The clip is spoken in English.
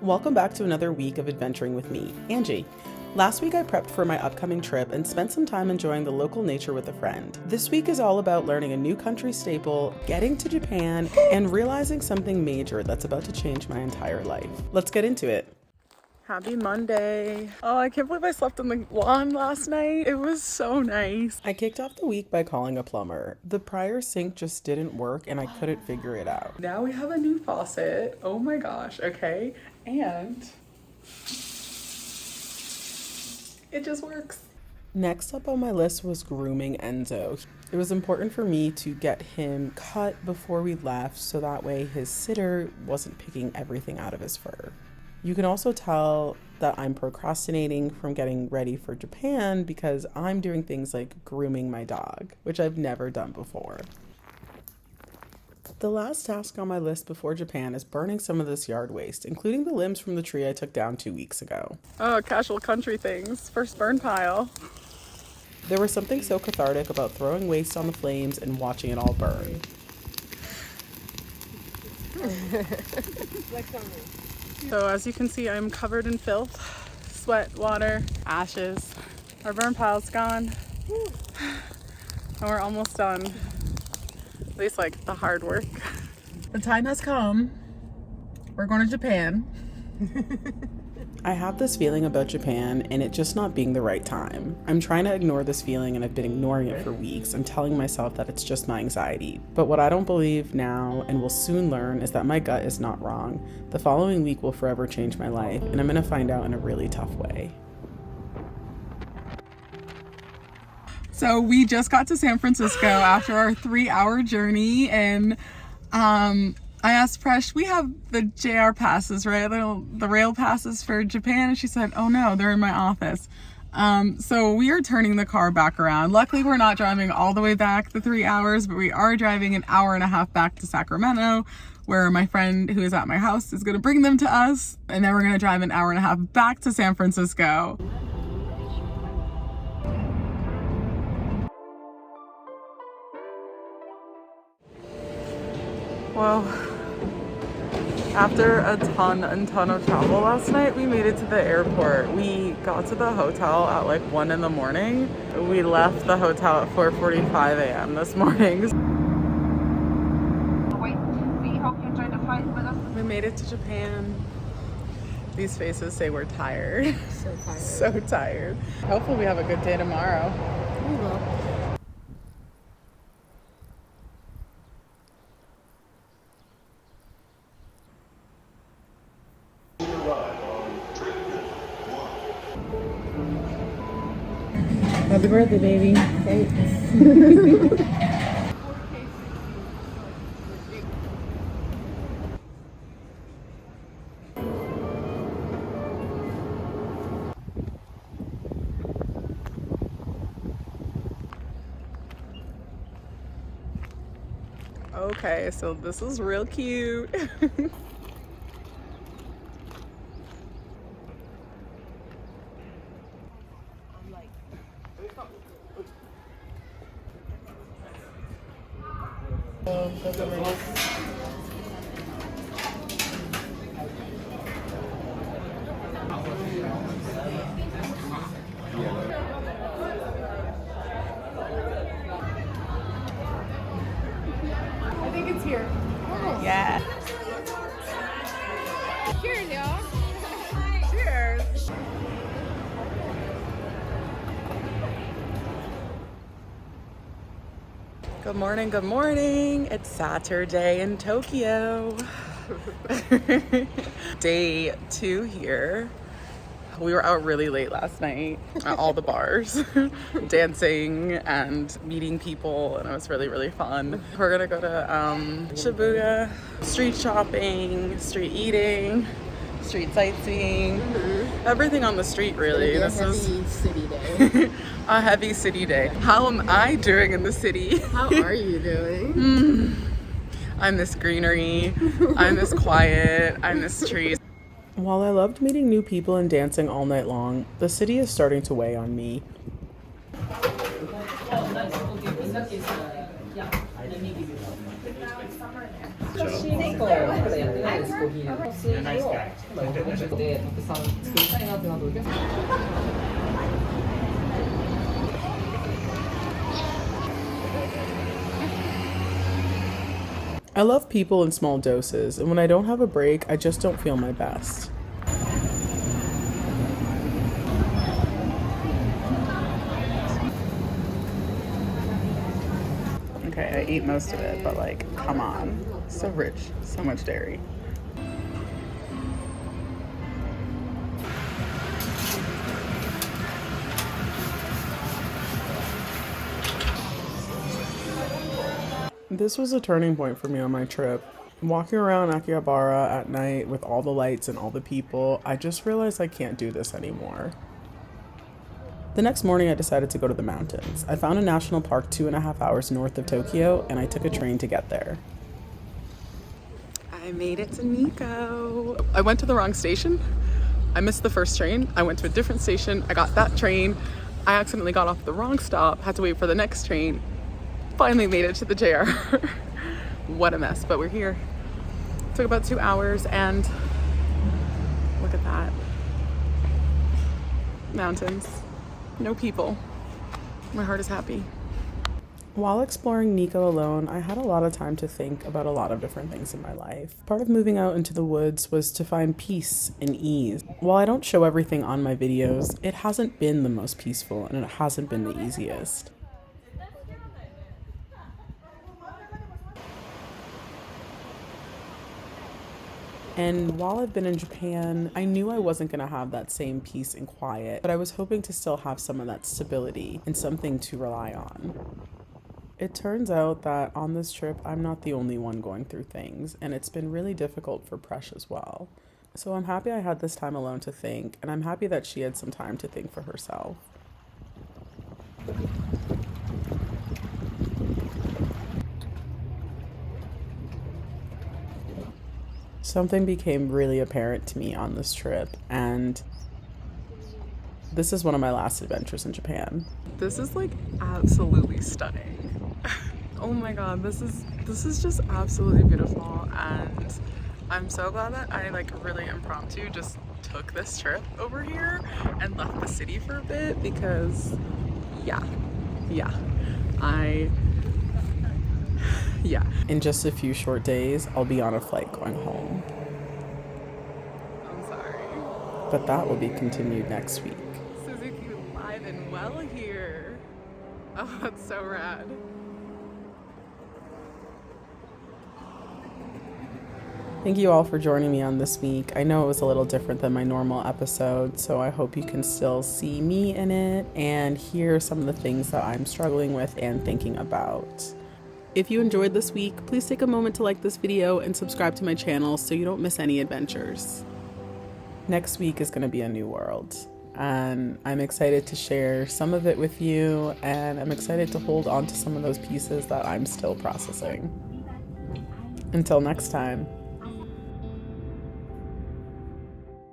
Welcome back to another week of adventuring with me, Angie. Last week I prepped for my upcoming trip and spent some time enjoying the local nature with a friend. This week is all about learning a new country staple, getting to Japan, and realizing something major that's about to change my entire life. Let's get into it. Happy Monday. Oh, I can't believe I slept on the lawn last night. It was so nice. I kicked off the week by calling a plumber. The prior sink just didn't work and I couldn't figure it out. Now we have a new faucet. Oh my gosh, okay. And it just works. Next up on my list was grooming Enzo. It was important for me to get him cut before we left so that way his sitter wasn't picking everything out of his fur. You can also tell that I'm procrastinating from getting ready for Japan because I'm doing things like grooming my dog, which I've never done before. The last task on my list before Japan is burning some of this yard waste, including the limbs from the tree I took down 2 weeks ago. Oh, casual country things. First burn pile. There was something so cathartic about throwing waste on the flames and watching it all burn. So as you can see, I'm covered in filth, sweat, water, ashes. Our burn pile's gone. And we're almost done. At least like the hard work. The time has come. We're going to Japan. I have this feeling about Japan and it just not being the right time. I'm trying to ignore this feeling and I've been ignoring it for weeks. I'm telling myself that it's just my anxiety. But what I don't believe now and will soon learn is that my gut is not wrong. The following week will forever change my life and I'm going to find out in a really tough way. So we just got to San Francisco after our 3-hour journey and I asked Presh, we have the JR passes, right? The rail passes for Japan. And she said, oh no, they're in my office. So we are turning the car back around. Luckily, we're not driving all the way back the 3 hours, but we are driving an hour and a half back to Sacramento, where my friend who is at my house is going to bring them to us. And then we're going to drive an hour and a half back to San Francisco. Well, after a ton of travel last night, we made it to the airport. We got to the hotel at like 1 in the morning. We left the hotel at 4:45 a.m. this morning. We hope you enjoyed the flight with us. We made it to Japan. These faces say we're tired. So tired. So tired. Hopefully we have a good day tomorrow. We will. Happy birthday, baby. Thanks. Okay, so this is real cute. I think it's here. Yeah. Cheers, y'all. Cheers. Good morning, good morning. It's Saturday in Tokyo. Day 2 here. We were out really late last night at all the bars, dancing and meeting people, and it was really fun. We're gonna go to Shibuya, street shopping, street eating, street sightseeing, everything on the street really. This is city day. A heavy city day. How am I doing in the city? How are you doing? I miss greenery, I miss quiet, I miss trees. While I loved meeting new people and dancing all night long, the city is starting to weigh on me. しいことをまだやってないです、コーヒーの数字を今やってるので、たくさん作りたいなってなるとお客さん。I love people in small doses, and when I don't have a break, I just don't feel my best. Okay, I ate most of it, but like, come on. So rich, so much dairy. This was a turning point for me on my trip. Walking around Akihabara at night with all the lights and all the people, I just realized I can't do this anymore. The next morning I decided to go to the mountains. I found a national park 2.5 hours north of Tokyo, and I took a train to get there. I made it to Nikko. I went to the wrong station. I missed the first train. I went to a different station. I got that train. I accidentally got off the wrong stop, had to wait for the next train. Finally made it to the JR. What a mess, but we're here. It took about 2 hours, and look at that. Mountains, no people. My heart is happy. While exploring Nikko alone, I had a lot of time to think about a lot of different things in my life. Part of moving out into the woods was to find peace and ease. While I don't show everything on my videos, it hasn't been the most peaceful, and it hasn't been the easiest. And while I've been in Japan, I knew I wasn't going to have that same peace and quiet, but I was hoping to still have some of that stability and something to rely on. It turns out that on this trip, I'm not the only one going through things, and it's been really difficult for Presh as well. So I'm happy I had this time alone to think, and I'm happy that she had some time to think for herself. Something became really apparent to me on this trip, and this is one of my last adventures in Japan. This is like absolutely stunning. Oh my god, this is just absolutely beautiful, and I'm so glad that I like really impromptu just took this trip over here and left the city for a bit, because yeah. In just a few short days, I'll be on a flight going home. I'm sorry. But that will be continued next week. Suzuki live and well here. Oh, that's so rad. Thank you all for joining me on this week. I know it was a little different than my normal episode, so I hope you can still see me in it and hear some of the things that I'm struggling with and thinking about. If you enjoyed this week, please take a moment to like this video and subscribe to my channel so you don't miss any adventures. Next week is going to be a new world, and I'm excited to share some of it with you, and I'm excited to hold on to some of those pieces that I'm still processing. Until next time.